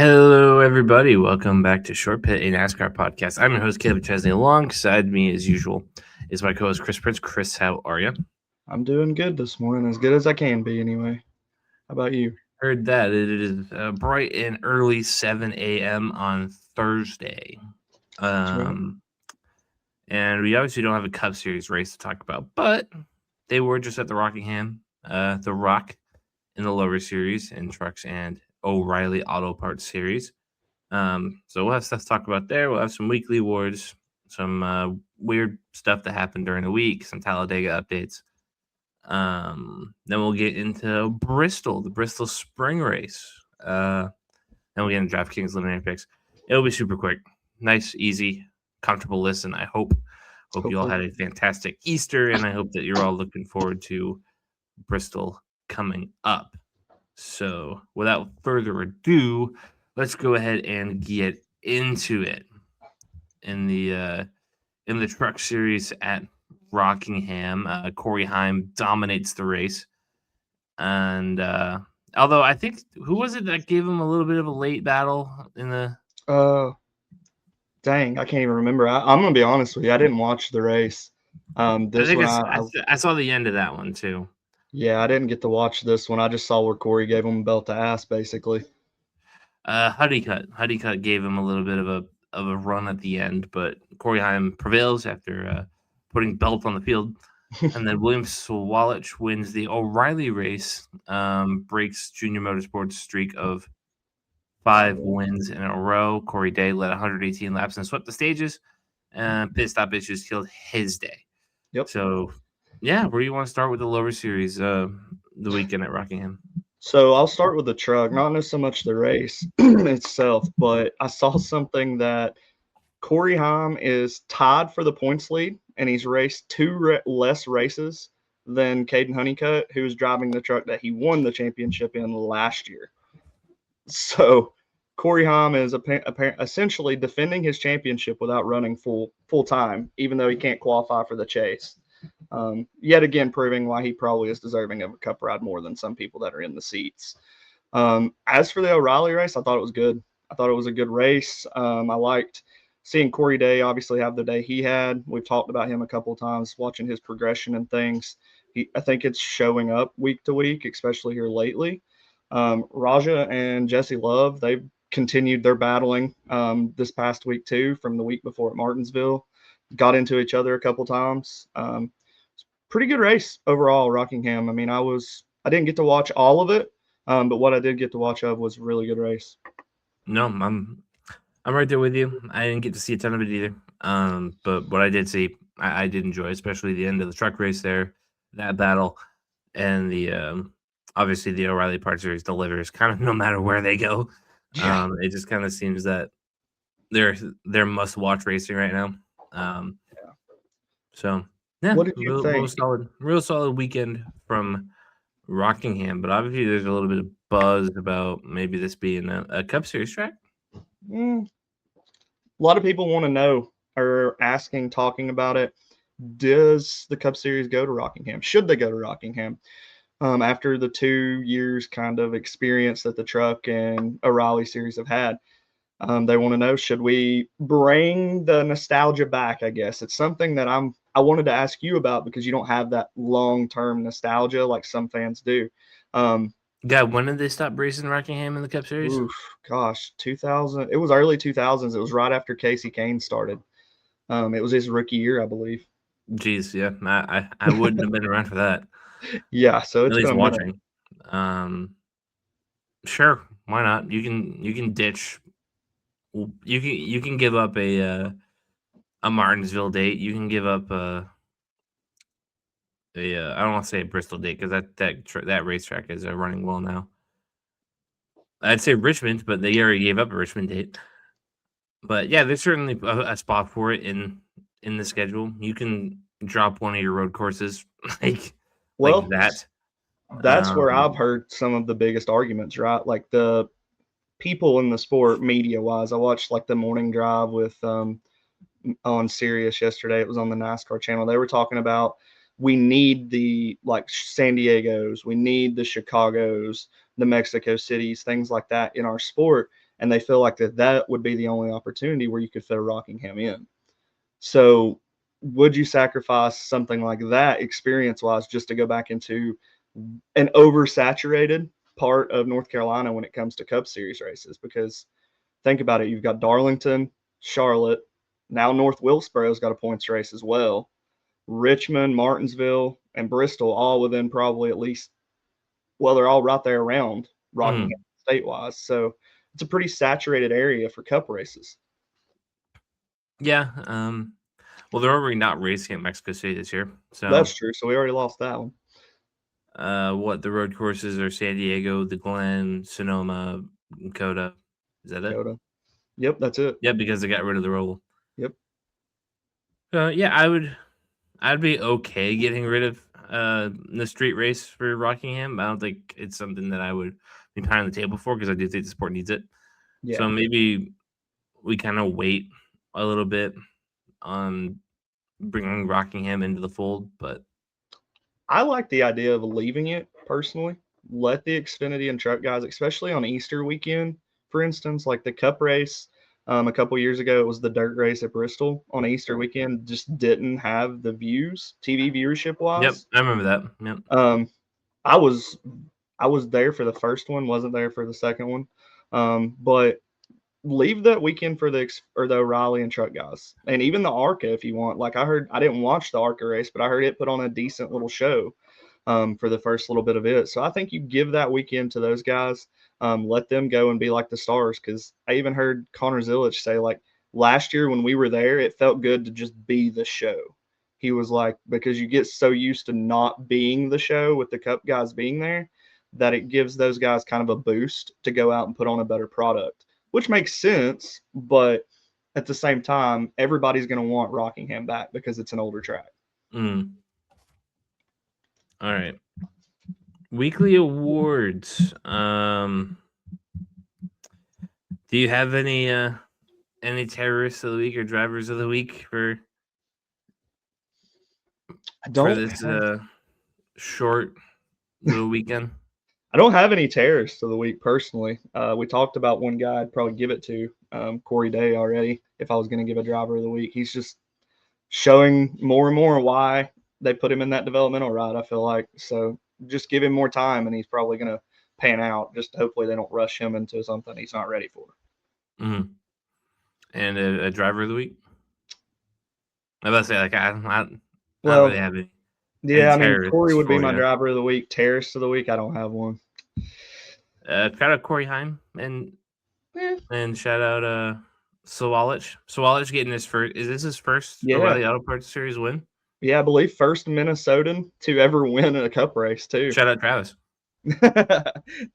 Hello, everybody. Welcome back to Short Pit, a NASCAR podcast. I'm your host, Kaleb and Chris. Alongside me, as usual, is my co-host, Chris Prince. Chris, how are you? I'm doing good this morning, as good as I can be anyway. How about you? Heard that. It is bright and early 7 a.m. on Thursday. That's right. And we obviously don't have a Cup Series race to talk about, but they were just at the Rockingham, the Rock in the lower series in trucks and O'Reilly Auto Parts series. So we'll have stuff to talk about there. We'll have some weekly awards, some weird stuff that happened during the week, some Talladega updates. Then we'll get into Bristol, the Bristol Spring Race. Then we'll get into DraftKings Eliminator Picks. It'll be super quick, nice, easy, comfortable listen. I hope you all had a fantastic Easter, and I hope that you're all looking forward to Bristol coming up. So without further ado, let's go ahead and get into it. In the truck series at Rockingham, Corey Heim dominates the race, and although I think who was it that gave him a little bit of a late battle in the? Dang, I can't even remember. I'm gonna be honest with you. I didn't watch the race. I think I saw the end of that one too. Yeah, I didn't get to watch this one. I just saw where Corey gave him a belt to ass, basically. Huddycut gave him a little bit of a run at the end, but Corey Heim prevails after putting belt on the field. And then William Sawalich wins the O'Reilly race, breaks Junior Motorsports' streak of 5 wins in a row. Corey Day led 118 laps and swept the stages. Pit stop issues killed his day. Yep. So, yeah, where do you want to start with the lower series the weekend at Rockingham? So I'll start with the truck, not so much the race itself, but I saw something that Corey Heim is tied for the points lead, and he's raced two less races than Caden Honeycutt, who was driving the truck that he won the championship in last year. So Corey Heim is essentially defending his championship without running full time, even though he can't qualify for the chase. Yet again, proving why he probably is deserving of a cup ride more than some people that are in the seats. As for the O'Reilly race, I thought it was good. I thought it was a good race. I liked seeing Corey Day obviously have the day he had. We've talked about him a couple of times, watching his progression and things. I think it's showing up week to week, especially here lately. Raja and Jesse Love, they've continued their battling this past week too, from the week before at Martinsville. Got into each other a couple times. Pretty good race overall, Rockingham. I mean, I didn't get to watch all of it, but what I did get to watch of was a really good race. No, I'm right there with you. I didn't get to see a ton of it either. But what I did see, I did enjoy, especially the end of the truck race there, that battle, and the obviously the O'Reilly Part Series delivers kind of no matter where they go. Yeah. It just kind of seems that they're must watch racing right now. So yeah, What did you think? real solid weekend from Rockingham. But obviously, there's a little bit of buzz about maybe this being a Cup Series track. A lot of people want to know or talking about it. Does the Cup Series go to Rockingham? Should they go to Rockingham? After the 2 years kind of experience that the truck and O'Reilly series have had, they want to know, should we bring the nostalgia back? I guess it's something that I wanted to ask you about, because you don't have that long-term nostalgia like some fans do. When did they stop racing Rockingham in the Cup Series? Gosh, 2000. It was early 2000s. It was right after Casey Kane started. It was his rookie year, I believe. Jeez, yeah, I wouldn't have been around for that. Yeah, so it's at least been watching. Sure, why not? You can ditch. You can give up a Martinsville date. You can give up I don't want to say a Bristol date, because that racetrack is running well now. I'd say Richmond, but they already gave up a Richmond date. But yeah, there's certainly a spot for it in the schedule. You can drop one of your road courses like that. That's where I've heard some of the biggest arguments, right? Like the people in the sport, media-wise. I watched like the morning drive with on Sirius yesterday. It was on the NASCAR channel. They were talking about, we need the like San Diego's, we need the Chicago's, the Mexico Cities, things like that in our sport. and they feel like that would be the only opportunity where you could fit a Rockingham in. So would you sacrifice something like that experience-wise just to go back into an oversaturated part of North Carolina when it comes to Cup Series races? Because think about it, you've got Darlington, Charlotte, now North Wilkesboro's got a points race as well. Richmond, Martinsville, and Bristol all within probably at least, well, they're all right there around Rockingham state-wise. So it's a pretty saturated area for Cup races. Yeah. Well, they're already not racing at Mexico City this year. So that's true. So we already lost that one. What the road courses are: San Diego, the Glen, Sonoma, Coda. Is that it? Coda. Yep, that's it. Yep, because they got rid of the roll. Yep. Yeah, I'd be okay getting rid of the street race for Rockingham. I don't think it's something that I would be pie on the table for, because I do think the sport needs it. Yeah. So maybe we kind of wait a little bit on bringing Rockingham into the fold, but I like the idea of leaving it personally. Let the Xfinity and truck guys, especially on Easter weekend, for instance, like the Cup race a couple years ago, it was the dirt race at Bristol on Easter weekend, just didn't have the views, TV viewership wise. Yep, I remember that. Yep. I was there for the first one, wasn't there for the second one. But leave that weekend for the O'Reilly and truck guys, and even the ARCA if you want. Like I didn't watch the ARCA race, but I heard it put on a decent little show for the first little bit of it. So I think you give that weekend to those guys, let them go and be like the stars. Because I even heard Connor Zilic say, like, last year when we were there, it felt good to just be the show. He was like, because you get so used to not being the show with the Cup guys being there, that it gives those guys kind of a boost to go out and put on a better product, which makes sense. But at the same time, everybody's going to want Rockingham back because it's an older track. All right. Weekly awards. Do you have any terrorists of the week or drivers of the week for this short little weekend? I don't have any terrorists of the week personally. We talked about one guy I'd probably give it to, Corey Day, already, if I was going to give a driver of the week. He's just showing more and more why they put him in that developmental ride, I feel like. So just give him more time, and he's probably going to pan out. Just hopefully they don't rush him into something he's not ready for. Mm-hmm. And a driver of the week? I was about to say, like, I don't really have any. Yeah, I mean, Corey would be my driver of the week. Terrorist of the week, I don't have one. Shout out Corey Heim and shout out Sawalich. Sawalich getting his first. Is this his first O'Reilly Auto Parts Series win? Yeah, I believe first Minnesotan to ever win in a Cup race too. Shout out Travis.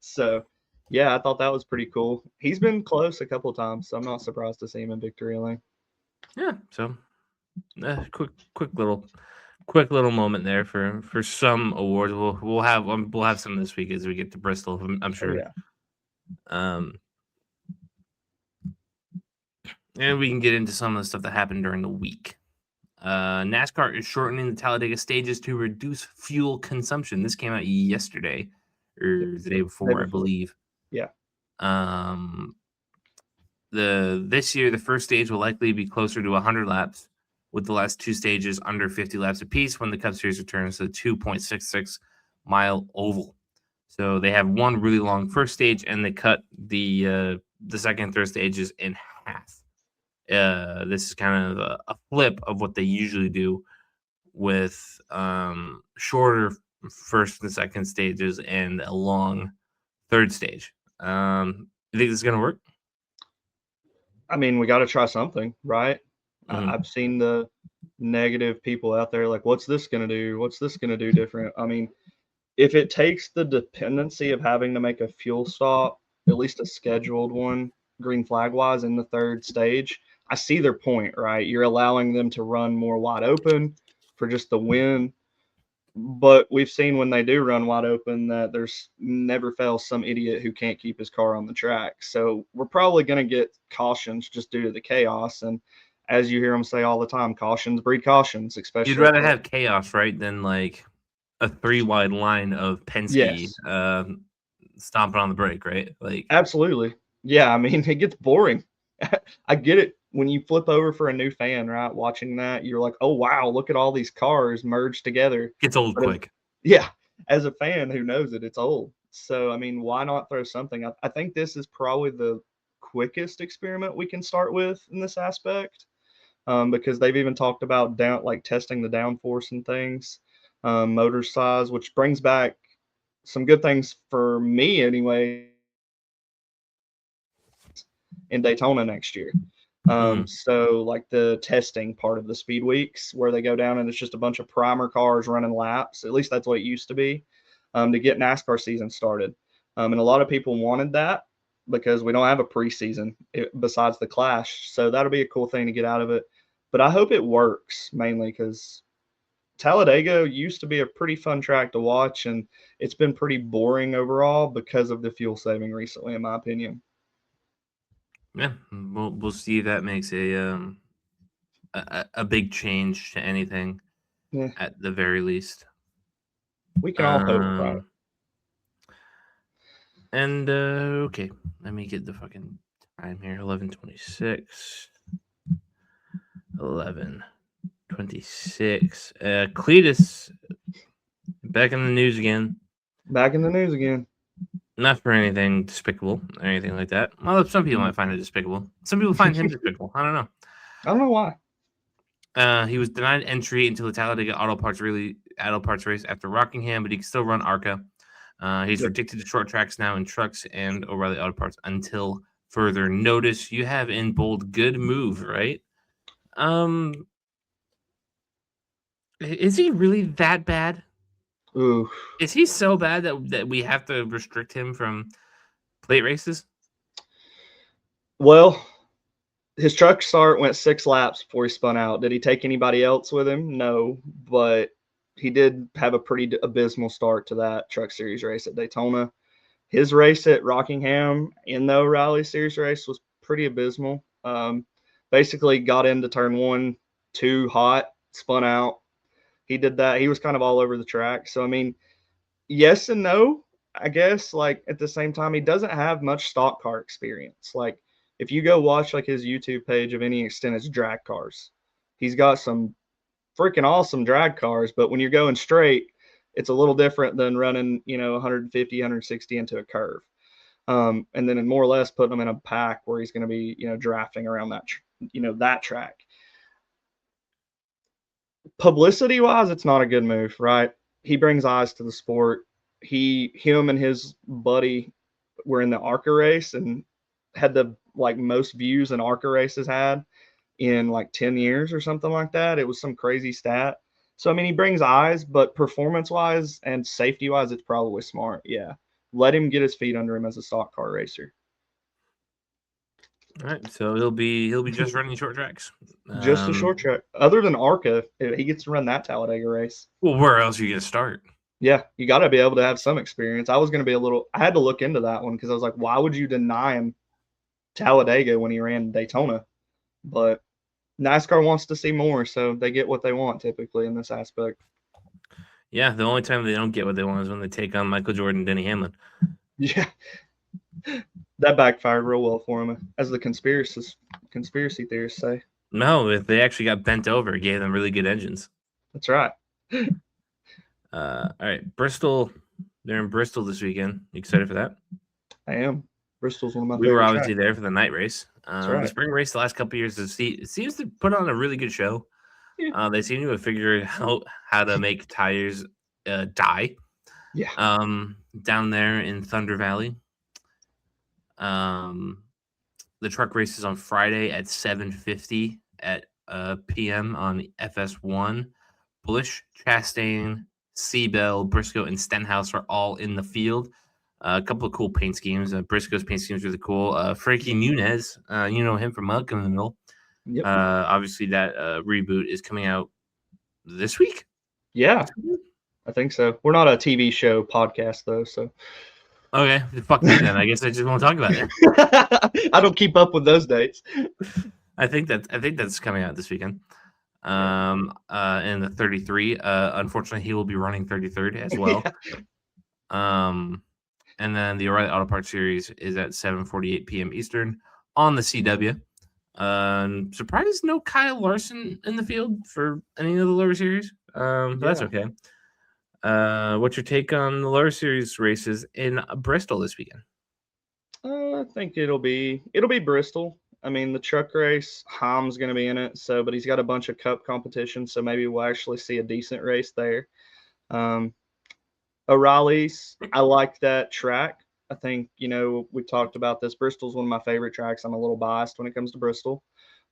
So, yeah, I thought that was pretty cool. He's been close a couple of times, so I'm not surprised to see him in victory lane. Yeah, so quick little moment there for some awards. We'll have some this week as we get to Bristol, I'm sure. And we can get into some of the stuff that happened during the week. NASCAR is shortening the Talladega stages to reduce fuel consumption. This came out yesterday or the day before, I believe. Yeah. This year, the first stage will likely be closer to 100 laps, with the last two stages under 50 laps apiece when the Cup Series returns to the 2.66 mile oval. So they have one really long first stage, and they cut the second and third stages in half. This is kind of a flip of what they usually do with shorter first and second stages and a long third stage. You think this is going to work? I mean, we got to try something, right? Mm-hmm. I've seen the negative people out there like, what's this going to do? What's this going to do different? I mean, if it takes the dependency of having to make a fuel stop, at least a scheduled one, green flag wise, in the third stage, I see their point, right? You're allowing them to run more wide open for just the win. But we've seen when they do run wide open that there's never fails some idiot who can't keep his car on the track. So we're probably going to get cautions just due to the chaos. And as you hear them say all the time, cautions breed cautions, especially. You'd rather have chaos, right, than like a 3-wide line of Penske stomping on the brake, right? Like, absolutely. Yeah, I mean, it gets boring. I get it. When you flip over for a new fan, right, watching that, you're like, oh, wow, look at all these cars merged together. Gets old But quick. yeah, as a fan who knows it, it's old. So, I mean, why not throw something? I think this is probably the quickest experiment we can start with in this aspect, because they've even talked about testing the downforce and things, motor size, which brings back some good things for me anyway in Daytona next year. Mm. So like the testing part of the speed weeks where they go down and it's just a bunch of primer cars running laps. At least that's what it used to be, to get NASCAR season started. And a lot of people wanted that because we don't have a preseason besides the Clash. So that'll be a cool thing to get out of it. But I hope it works mainly because Talladega used to be a pretty fun track to watch, and it's been pretty boring overall because of the fuel saving recently, in my opinion. Yeah, we'll see if that makes a big change to anything Yeah, at the very least. we can all hope, right? Um, and okay, let me get the fucking time here. 11:26. 11:26. Cleetus back in the news again. Back in the news again. Not for anything despicable or anything like that. Well, some people might find it despicable. Some people find him despicable. I don't know. I don't know why. He was denied entry into the Talladega Auto Parts race after Rockingham, but he can still run ARCA. He's Yep. predicted to short tracks now in trucks and O'Reilly Auto Parts until further notice. You have in bold, good move, right? Is he really that bad? Ooh. Is he so bad that we have to restrict him from plate races? Well, his truck start went 6 laps before he spun out. Did he take anybody else with him? No, but he did have a pretty abysmal start to that Truck Series race at Daytona. His race at Rockingham in the O'Reilly Series race was pretty abysmal. Basically got into turn 1 too hot, spun out. He did that. He was kind of all over the track. So, I mean, yes and no, I guess. Like at the same time, he doesn't have much stock car experience. Like if you go watch like his YouTube page of any extent, it's drag cars. He's got some freaking awesome drag cars, but when you're going straight, it's a little different than running, 150, 160 into a curve. And then more or less putting him in a pack where he's going to be, drafting around that track. Publicity wise, it's not a good move, right? He brings eyes to the sport. Him and his buddy were in the ARCA race and had the most views an ARCA race has had in 10 years or something like that. It was some crazy stat. So I mean, he brings eyes, but performance wise and safety wise, it's probably smart. Yeah, let him get his feet under him as a stock car racer. All right, so he'll be just running short tracks. Just a short track. Other than ARCA, he gets to run that Talladega race. Well, where else are you gonna start? Yeah, you got to be able to have some experience. I was going to be I had to look into that one because I was like, why would you deny him Talladega when he ran Daytona? But NASCAR wants to see more, so they get what they want typically in this aspect. Yeah, the only time they don't get what they want is when they take on Michael Jordan, Denny Hamlin. Yeah, that backfired real well for him, as the conspiracy theorists say. No, if they actually got bent over, it gave them really good engines. That's right. All right, Bristol. They're in Bristol this weekend. You excited for that? I am. Bristol's one of my We favorite were obviously tracks. there for the night race. Right. The spring race the last couple of years, it seems to put on a really good show. Yeah. They seem to have figured out how to make tires die. Yeah. Down there in Thunder Valley. The truck race is on Friday at 7:50 at p.m. on FS1. Bush, Chastain, Seabell, Briscoe, and Stenhouse are all in the field. A couple of cool paint schemes. Briscoe's paint scheme is really cool. Frankie Muniz, you know him from Welcome in the Middle. Yep. Obviously, that reboot is coming out this week. Yeah, I think so. We're not a TV show podcast though, so. Okay, fuck me then. I guess I just won't talk about it. I don't keep up with those dates. I think that's coming out this weekend. In the 33. Unfortunately, he will be running 33rd as well. Yeah. And then the O'Reilly Auto Parts Series is at 7:48 p.m. Eastern on the CW. Surprised no Kyle Larson in the field for any of the lower series. But that's okay. What's your take on the lower series races in Bristol this weekend? I think it'll be Bristol. I mean, the truck race, Ham's going to be in it, but he's got a bunch of cup competition, so maybe we'll actually see a decent race there. O'Reilly's, I like that track. I think, we talked about this. Bristol's one of my favorite tracks. I'm a little biased when it comes to Bristol.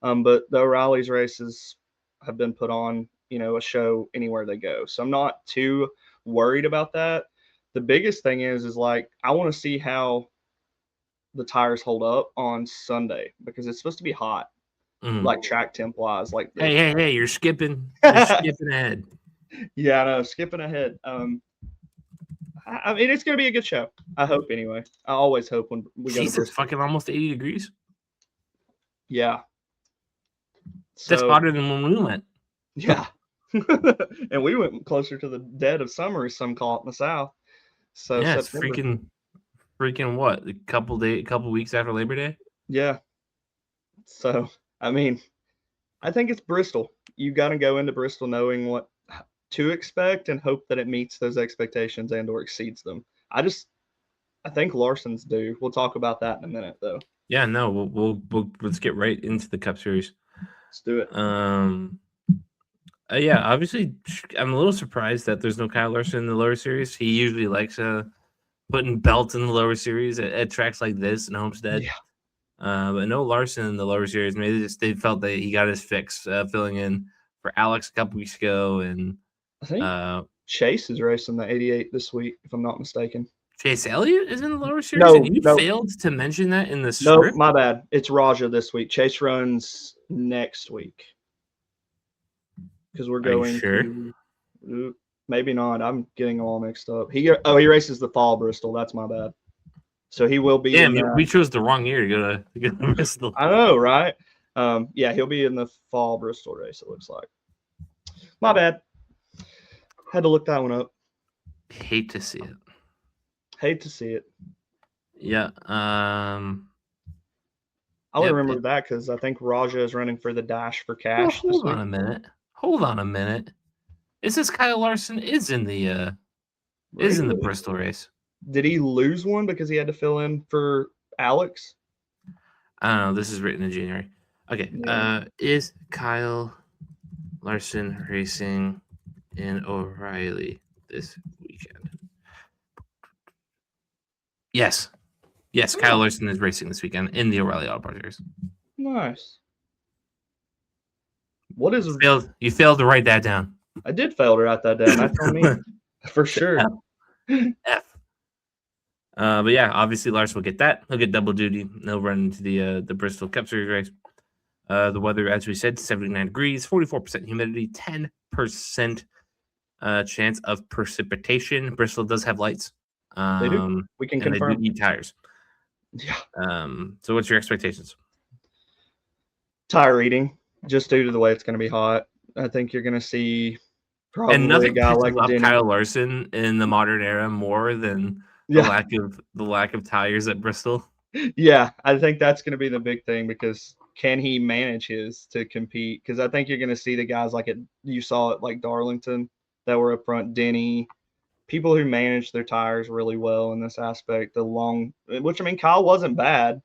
But the O'Reilly's races have been put on, a show anywhere they go. So I'm not too worried about that. The biggest thing is like, I want to see how the tires hold up on Sunday because it's supposed to be hot, like track temp wise. Like, hey, you're skipping ahead. Yeah, I know, skipping ahead. I mean, it's going to be a good show. I hope anyway. I always hope when we go to Bristol. It's fucking almost 80 degrees. Yeah. That's hotter than when we went. Yeah. And we went closer to the dead of summer, as some call it in the South. So yeah, it's freaking what? A couple weeks after Labor Day? Yeah. So, I mean, I think it's Bristol. You got to go into Bristol knowing what to expect and hope that it meets those expectations and or exceeds them. I think Larson's due. We'll talk about that in a minute, though. Yeah, no, we'll let's get right into the Cup Series. Let's do it. Yeah, obviously, I'm a little surprised that there's no Kyle Larson in the lower series. He usually likes putting belts in the lower series at tracks like this in Homestead. Yeah. But no Larson in the lower series. Maybe they felt that he got his fix filling in for Alex a couple weeks ago, and I think Chase is racing the 88 this week, if I'm not mistaken. Chase Elliott is in the lower series? No, and you failed to mention that in the script? No, my bad. It's Raja this week. Chase runs next week. Because we're going to maybe not. I'm getting all mixed up. He races the fall Bristol. That's my bad. So he will be. Damn, we chose the wrong year to go to Bristol. I know, right? Yeah, he'll be in the fall Bristol race, it looks like. My bad. Had to look that one up. Hate to see it. Yeah. I would remember that because I think Raja is running for the Dash for Cash. Hold on a minute. Is this Kyle Larson is in the Bristol race? Did he lose one because he had to fill in for Alex? I don't know. This is written in January. Okay. Yeah. Is Kyle Larson racing in O'Reilly this weekend? Yes. Kyle Larson is racing this weekend in the O'Reilly Auto Parts Series. Nice. What is you failed to write that down. I did fail to write that down. That's on me. For sure. F. But yeah, obviously Larson will get that. He'll get double duty. He'll run into the Bristol Cup Series race. The weather, as we said, 79 degrees, 44% humidity, 10% chance of precipitation. Bristol does have lights. They do. We can confirm. They do eat tires. Yeah. So what's your expectations? Tire eating, just due to the way it's going to be hot. I think you're going to see probably a guy like Kyle Larson in the modern era more than the lack of tires at Bristol. Yeah, I think that's going to be the big thing because can he manage his to compete? Because I think you're going to see the guys you saw it like Darlington that were up front, Denny, people who manage their tires really well in this aspect. Kyle wasn't bad.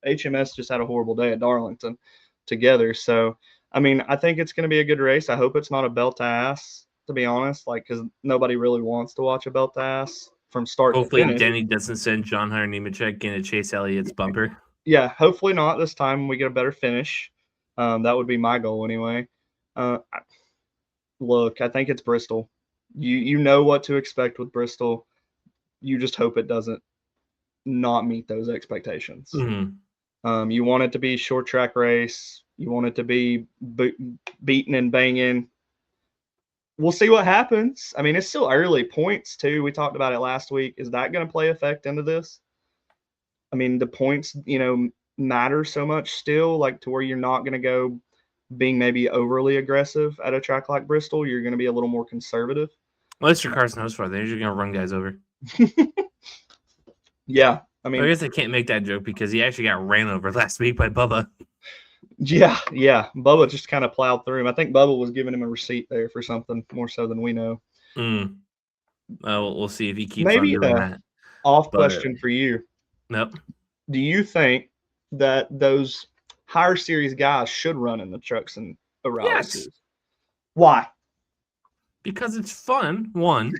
HMS just had a horrible day at Darlington together. So, I think it's going to be a good race. I hope it's not a belt ass, to be honest, because nobody really wants to watch a belt ass from start to finish. Hopefully Denny doesn't send John Hunter Nemechek into Chase Elliott's bumper. Yeah, hopefully not this time. We get a better finish. That would be my goal anyway. Look, I think it's Bristol. You know what to expect with Bristol. You just hope it doesn't not meet those expectations. Mm-hmm. You want it to be short track race. You want it to be beating and banging. We'll see what happens. It's still early. Points too. We talked about it last week. Is that going to play effect into this? The points, matter so much still, to where you're not going to go being maybe overly aggressive at a track like Bristol. You're going to be a little more conservative. Well, that's your car's nose for. They're usually going to run guys over. Yeah, I I mean, guess I can't make that joke because he actually got ran over last week by Bubba. yeah. Bubba just kind of plowed through him. I think Bubba was giving him a receipt there for something more so than we know. We'll see if he keeps on Maybe doing that. off But question for you. nope. Do you think that those higher series guys should run in the trucks and O'Reilly Yes, series? Why? because it's fun. One.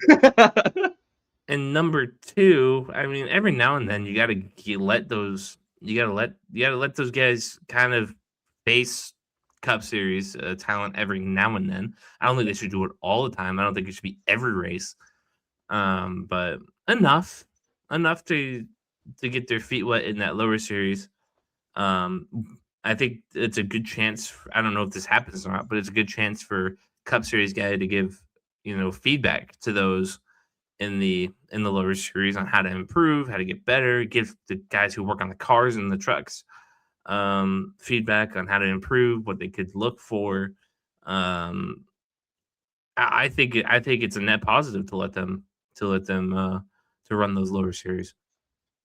And number two, I mean, every now and then you gotta let those guys kind of face Cup Series talent every now and then. I don't think they should do it all the time. I don't think it should be every race, but enough to get their feet wet in that lower series. I think it's a good chance. I don't know if this happens or not, but it's a good chance for Cup Series guy to give feedback to those in the lower series on how to improve, how to get better, give the guys who work on the cars and the trucks feedback on how to improve, what they could look for. I think it's a net positive to let them to run those lower series.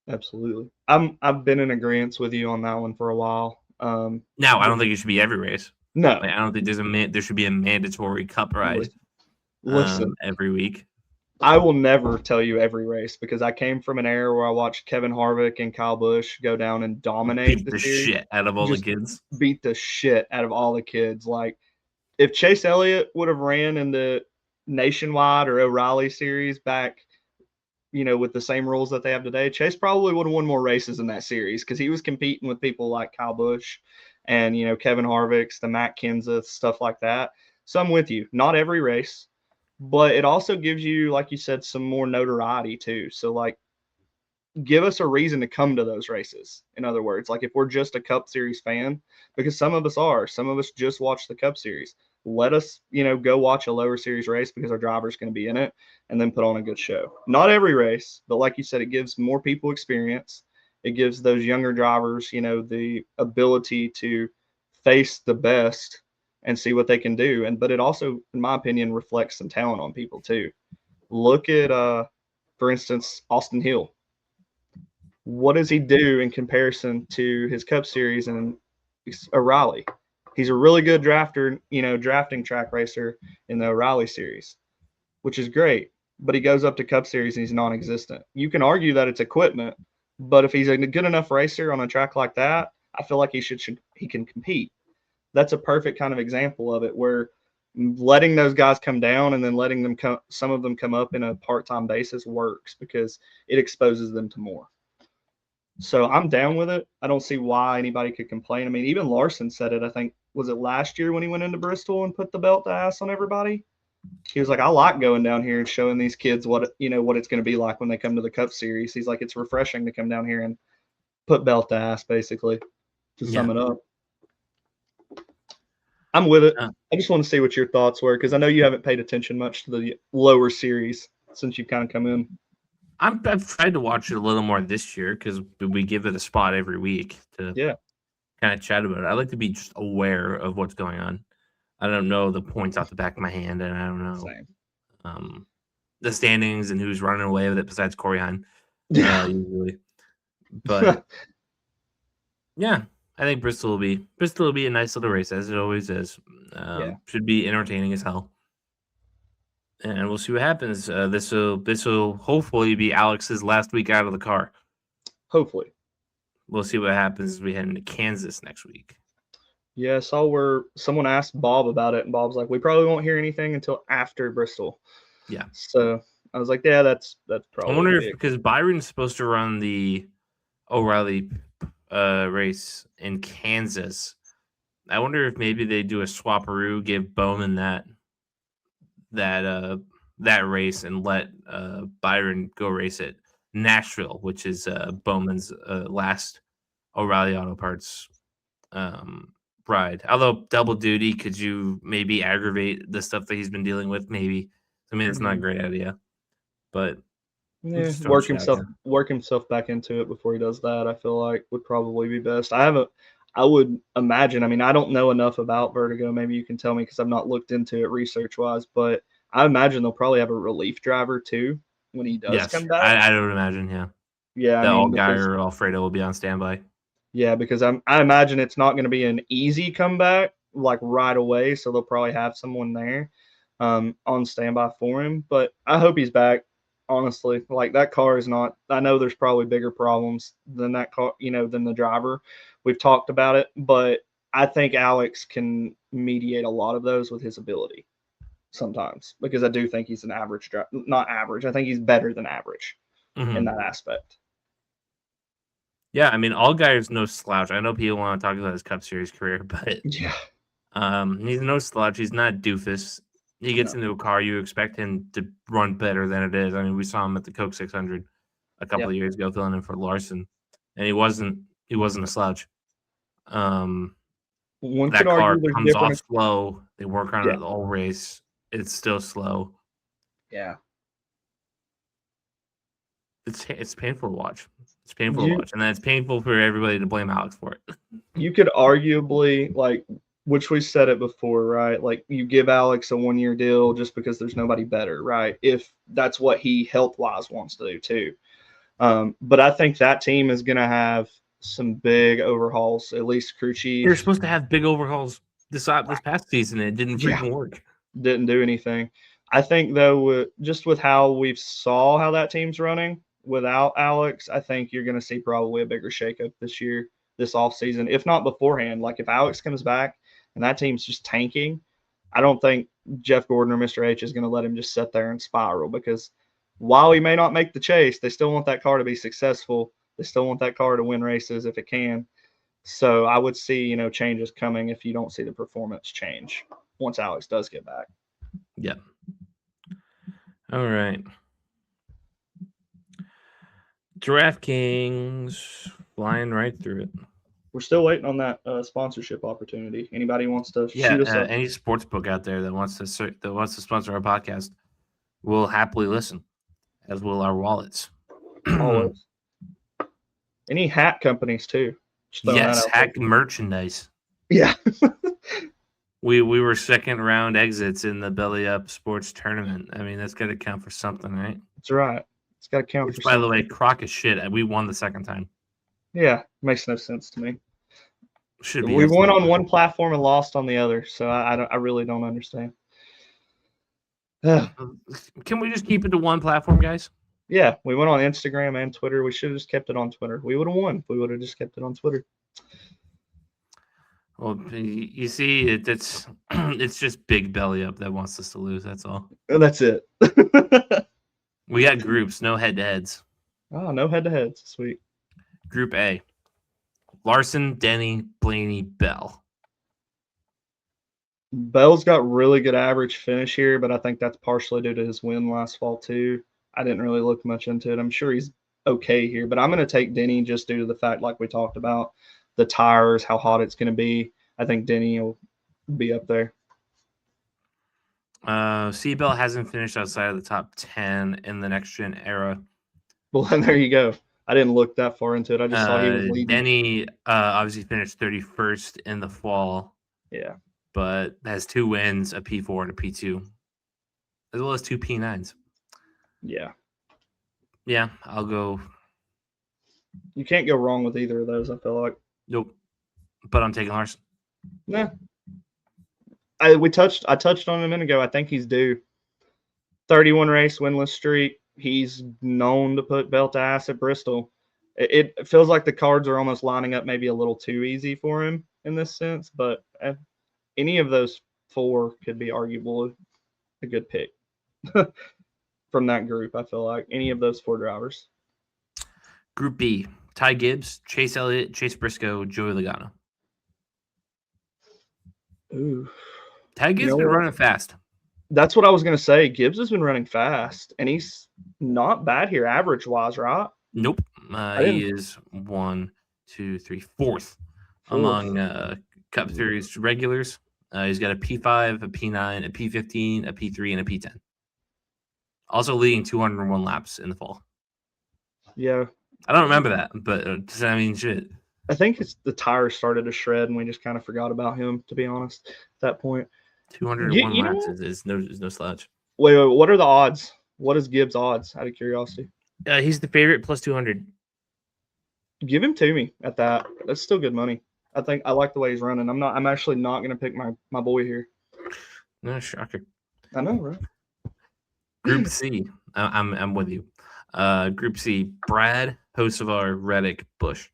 Absolutely. I've been in agreement with you on that one for a while. Now, I don't think it should be every race. No. Like, I don't think there should be a mandatory Cup ride Listen, every week. I will never tell you every race because I came from an era where I watched Kevin Harvick and Kyle Busch go down and dominate Beat the series. shit out of all the kids. Beat the shit out of all the kids. Like, if Chase Elliott would have ran in the Nationwide or O'Reilly series back, with the same rules that they have today, Chase probably would have won more races in that series because he was competing with people like Kyle Busch and, Kevin Harvick's, the Matt Kenseth, stuff like that. So I'm with you. Not every race, but it also gives you, like you said, some more notoriety too. So, like, give us a reason to come to those races. In other words, like if we're just a Cup Series fan, because some of us just watch the Cup Series. Let us, go watch a lower series race because our driver's going to be in it and then put on a good show. Not every race, but like you said, it gives more people experience. It gives those younger drivers, the ability to face the best and see what they can do. But it also, in my opinion, reflects some talent on people too. Look at, for instance, Austin Hill. What does he do in comparison to his Cup Series and O'Reilly? He's a really good drafter, drafting track racer in the O'Reilly series, which is great. But he goes up to Cup Series and he's non-existent. You can argue that it's equipment, but if he's a good enough racer on a track like that, I feel like he can compete. That's a perfect kind of example of it, where letting those guys come down and then letting them some of them come up in a part-time basis works because it exposes them to more. So I'm down with it. I don't see why anybody could complain. I mean, even Larson said it, I think, was it last year when he went into Bristol and put the belt to ass on everybody? He was like, I like going down here and showing these kids what it's going to be like when they come to the Cup Series. He's like, it's refreshing to come down here and put belt to ass, basically, to sum it up. I'm with it. I just want to see what your thoughts were because I know you haven't paid attention much to the lower series since you've kind of come in. I've tried to watch it a little more this year because we give it a spot every week to kind of chat about it. I like to be just aware of what's going on. I don't know the points off the back of my hand, and I don't know the standings and who's running away with it besides Corey Hahn, usually. But yeah, I think Bristol will be a nice little race as it always is. Should be entertaining as hell. And we'll see what happens. This will hopefully be Alex's last week out of the car. Hopefully. We'll see what happens as we head into Kansas next week. Yeah, I saw where someone asked Bob about it, and Bob's like, we probably won't hear anything until after Bristol. Yeah. So I was like, yeah, that's probably. I wonder if, because Byron's supposed to run the O'Reilly race in Kansas, I wonder if maybe they do a swapperoo, give Bowman that race and let Byron go race at Nashville, which is Bowman's last O'Reilly Auto Parts ride. Although double duty, could you maybe aggravate the stuff that he's been dealing with? Maybe. I mean, it's not a great idea, but work himself back into it before he does that. I feel like would probably be best. I would imagine. I mean, I don't know enough about Vertigo. Maybe you can tell me because I've not looked into it research wise. But I imagine they'll probably have a relief driver too when he does come back. I would imagine. Yeah. Yeah, that I mean, Allgaier or Alfredo will be on standby. yeah, because I imagine it's not going to be an easy comeback like right away, so they'll probably have someone there on standby for him. But I hope he's back. Honestly, like that car is not. I know there's probably bigger problems than that car, than the driver. We've talked about it, but I think Alex can mediate a lot of those with his ability sometimes because I do think he's an average driver. Not average. I think he's better than average in that aspect. Yeah, I mean, Allgaier's no slouch. I know people want to talk about his Cup Series career, but Yeah. he's no slouch. He's not a doofus. He gets into a car, you expect him to run better than it is. I mean, we saw him at the Coke 600 a couple of years ago, filling in for Larson, and he wasn't a slouch. One That could car argue there's comes off different. slow. They work on it the whole race. It's still slow. Yeah. It's painful to watch. It's painful to watch, and then it's painful for everybody to blame Alex for it. You could arguably, like, which we said it before, right? Like, you give Alex a 1-year deal just because there's nobody better, right? If that's what he health-wise wants to do too. But I think that team is going to have some big overhauls, at least crew chief. You're supposed to have big overhauls this past season, and it didn't freaking work. Didn't do anything. I think, though, just with how we've saw how that team's running without Alex, I think you're going to see probably a bigger shakeup this offseason, if not beforehand. Like, if Alex comes back and that team's just tanking, I don't think Jeff Gordon or Mr. H is going to let him just sit there and spiral because while he may not make the chase, they still want that car to be successful. They still want that car to win races if it can. So I would see, changes coming if you don't see the performance change once Alex does get back. Yeah. All right. DraftKings flying right through it. We're still waiting on that sponsorship opportunity. Anybody wants to shoot us up? Any sports book out there that wants to sponsor our podcast, we'll happily listen, as will our wallets. Always. Any hat companies too? Yes, hat merchandise. Yeah. We were second round exits in the Belly Up Sports Tournament. I mean, that's got to count for something, right? That's right. It's got to count for something. By the way, crock is shit. We won the second time. Yeah, makes no sense to me. We won on one platform and lost on the other, so I really don't understand. Can we just keep it to one platform, guys? Yeah, we went on Instagram and Twitter. We should have just kept it on Twitter. We would have won if we would have just kept it on Twitter. Well, you see, it's just Big Belly Up that wants us to lose. That's all. That's it. We got groups, no head-to-heads. Oh, no head-to-heads. Sweet. Group A. Larson, Denny, Blaney, Bell. Bell's got really good average finish here, but I think that's partially due to his win last fall too. I didn't really look much into it. I'm sure he's okay here, but I'm going to take Denny just due to the fact, like we talked about, the tires, how hot it's going to be. I think Denny will be up there. Seabell hasn't finished outside of the top 10 in the next-gen era. Well, then there you go. I didn't look that far into it. I just saw he was leading. Denny obviously finished 31st in the fall. Yeah. But has 2 wins, a P4 and a P2, as well as 2 P9s. Yeah. Yeah, I'll go. You can't go wrong with either of those, I feel like. Nope. But I'm taking Larson. Nah. I touched on him a minute ago. I think he's due. 31 race winless streak. He's known to put belt to ass at Bristol. It feels like the cards are almost lining up maybe a little too easy for him in this sense, but any of those 4 could be arguable a good pick from that group, I feel like. Any of those 4 drivers. Group B. Ty Gibbs, Chase Elliott, Chase Briscoe, Joey Logano. Ooh. Ty Gibbs has been running fast. That's what I was going to say. Gibbs has been running fast, and he's not bad here average-wise, right? Nope. He is 4th among Cup Series regulars. He's got a P5, a P9, a P15, a P3, and a P10. Also leading 201 laps in the fall. Yeah. I don't remember that, but I mean, shit. I think the tires started to shred, and we just kind of forgot about him, to be honest, at that point. 201 laps is no slouch. Wait, what are the odds? What is Gibbs' odds, out of curiosity? He's the favorite plus 200. Give him to me at that. That's still good money. I think I like the way he's running. I'm actually not going to pick my boy here. No, shocker. I know, right? Group C. I'm with you. Group C, Brad, Hocevar, Reddick, Bush.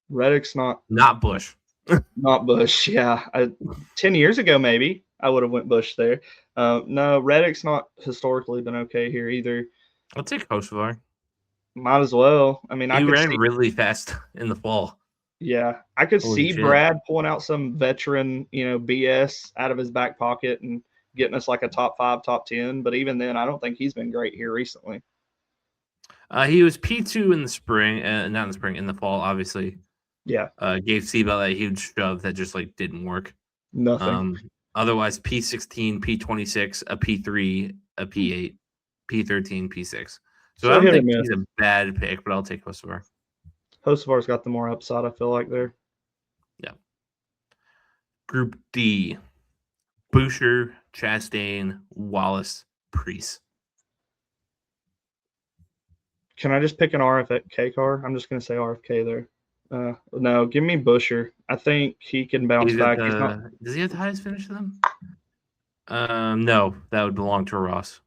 Reddick's not Bush. Not Bush. Yeah. 10 years ago, maybe I would have went Bush there. No, Reddick's not historically been okay here either. I'll take Hocevar. Might as well. I mean, He ran really fast in the fall. Yeah, I could Holy see shit. Brad pulling out some veteran, BS out of his back pocket and getting us like a top 5, top 10. But even then, I don't think he's been great here recently. He was P2 in the spring, not in the spring, in the fall, obviously. Yeah. Gave Seabell that huge shove that just didn't work. Nothing. Otherwise, P16, P26, a P3, a P8, P13, P6. So I don't think he's a bad pick, but I'll take Hocevar. Hocevar's got the more upside, I feel like, there. Yeah. Group D, Boucher, Chastain, Wallace, Preece. Can I just pick an RFK car? I'm just going to say RFK there. No, give me Boucher. I think he can bounce back. Does he have the highest finish to them? No, that would belong to Ross.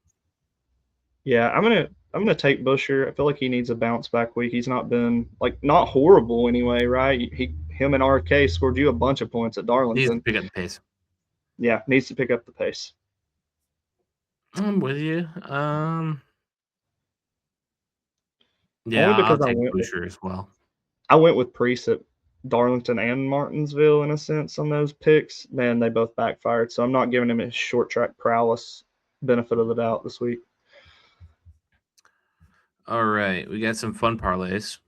Yeah, I'm gonna take Boucher. I feel like he needs a bounce back week. He's not been not horrible anyway, right? Him and RFK scored you a bunch of points at Darlington. Needs to pick up the pace. Yeah, needs to pick up the pace. I'm with you. Yeah, only because I'll take Boucher as well. I went with Preece at Darlington and Martinsville in a sense on those picks. Man, they both backfired, so I'm not giving him his short track prowess benefit of the doubt this week. All right, we got some fun parlays.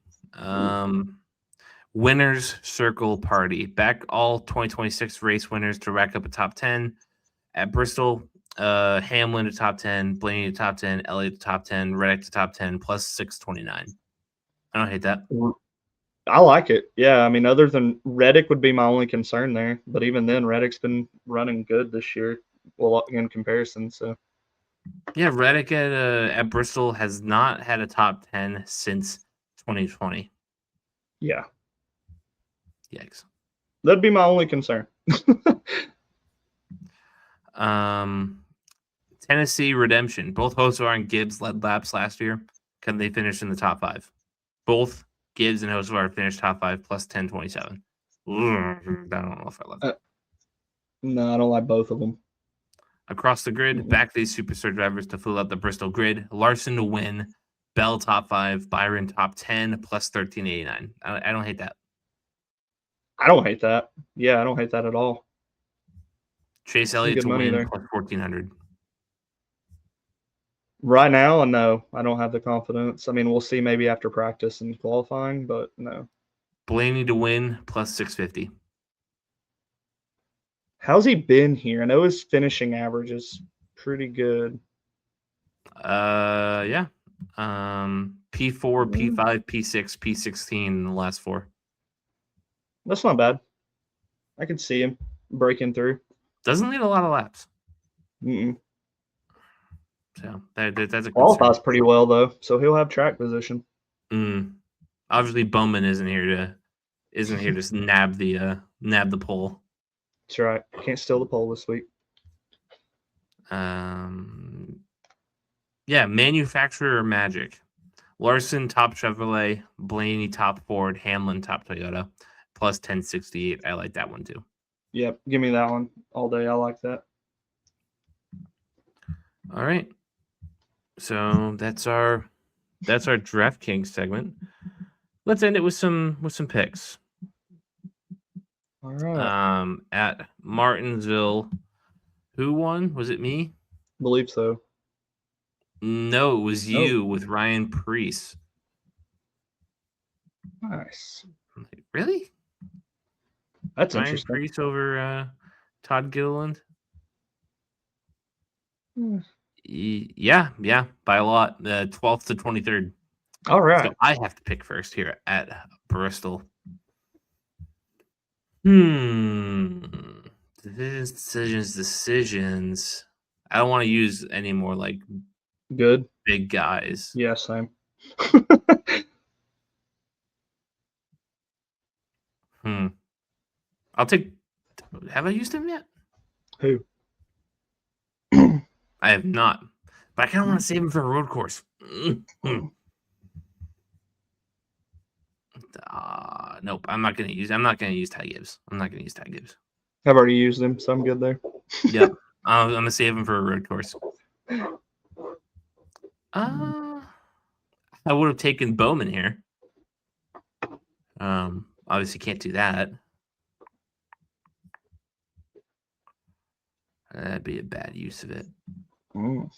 Winners Circle Party. Back all 2026 race winners to rack up a top 10 at Bristol. Hamlin to top 10, Blaney to top 10, Elliott to top 10, Reddick to top 10, plus 629. I don't hate that. I like it. Yeah, I mean, other than Reddick would be my only concern there, but even then, Reddick's been running good this year, well, in comparison. So, yeah, Reddick at Bristol has not had a top 10 since 2020. Yeah. Yikes. That'd be my only concern. Tennessee Redemption. Both Hocevar and Gibbs led laps last year. Can they finish in the top 5? Both Gibbs and Hocevar finished top 5 plus 1027. I don't know if I love that. No, I don't like both of them. Across the grid, back these superstar drivers to fill out the Bristol grid. Larson to win. Bell top 5. Byron top 10 plus 1389. I don't hate that. I don't hate that. Yeah, I don't hate that at all. Chase Elliott to win plus 1400. Right now, no, I don't have the confidence. I mean, we'll see maybe after practice and qualifying, but no. Blaney to win plus 650. How's he been here? I know his finishing average is pretty good. Yeah. P4, P5, P6, P16 in the last 4. That's not bad. I can see him breaking through. Doesn't need a lot of laps. So that's a qualifies pretty well though, so he'll have track position. Obviously, Bowman isn't here to nab the pole. That's right. Can't steal the pole this week. Yeah, manufacturer magic. Larson top Chevrolet, Blaney top Ford, Hamlin top Toyota, plus 1068. I like that one too. Yep, give me that one all day. I like that. All right. So that's our DraftKings segment. Let's end it with some picks. All right. At Martinsville, who won? Was it me? I believe so. No, it was you with Ryan Preece. Nice. Really? That's Ryan interesting. Preece over Todd Gilliland. Yeah, by a lot. 12th to 23rd. All right. So I have to pick first here at Bristol. Decisions. I don't want to use any more good big guys. Yeah, same. I'll take. Have I used him yet? Who? I have not, but I kind of want to save him for a road course. Nope, I'm not gonna use Ty Gibbs. I've already used him, so I'm good there. Yep, I'm gonna save him for a road course. I would have taken Bowman here. Obviously can't do that. That'd be a bad use of it. You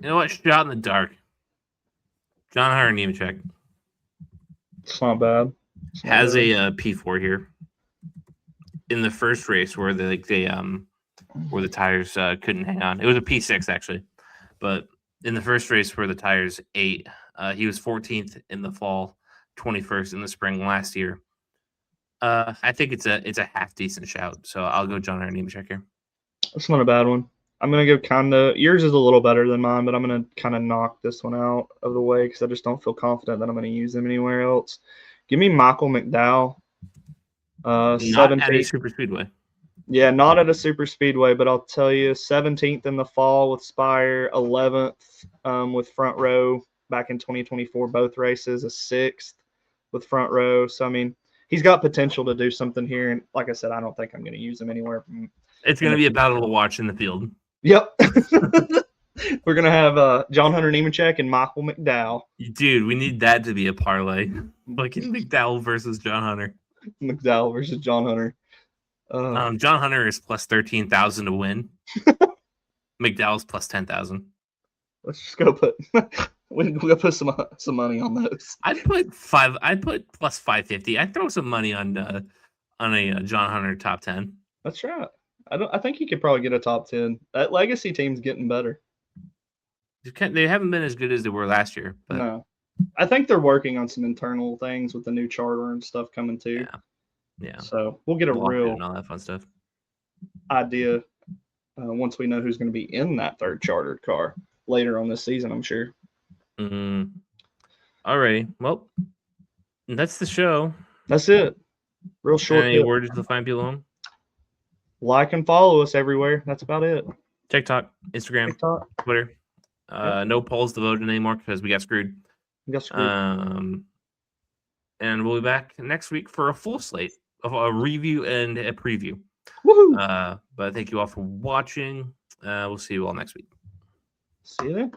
know what? Shot in the dark. John Hunter Nemechek. It's not bad. Has a P4 here. In the first race where where the tires couldn't hang on. It was a P6 actually. But in the first race where the tires ate, he was 14th in the fall, 21st in the spring last year. I think it's a half decent shout. So I'll go John Hunter Nemechek here. That's not a bad one. I'm going to go kind of – yours is a little better than mine, but I'm going to kind of knock this one out of the way because I just don't feel confident that I'm going to use him anywhere else. Give me Michael McDowell. Not at a Superspeedway. Yeah, not at a Superspeedway, but I'll tell you, 17th in the fall with Spire, 11th with Front Row back in 2024, both races, a 6th with Front Row. So, I mean, he's got potential to do something here. And like I said, I don't think I'm going to use him anywhere. It's going to be a battle to watch in the field. Yep. We're going to have John Hunter Nemechek and Michael McDowell. Dude, we need that to be a parlay. Like McDowell versus John Hunter. McDowell versus John Hunter. John Hunter is plus 13,000 to win. McDowell's plus 10,000. Let's just go put we'll put some money on those. I'd put plus 550. I'd throw some money on a John Hunter top 10. That's right. I think he could probably get a top 10. That legacy team's getting better. They haven't been as good as they were last year. But no. I think they're working on some internal things with the new charter and stuff coming too. Yeah. So we'll get a real and all that fun stuff. idea once we know who's going to be in that third chartered car later on this season, I'm sure. All right. Well, that's the show. That's it. Real short. Any words to find people on? Like and follow us everywhere. That's about it. TikTok, Instagram, Twitter. No polls to vote in anymore because we got screwed. And we'll be back next week for a full slate of a review and a preview. Woohoo! But thank you all for watching. We'll see you all next week. See you then.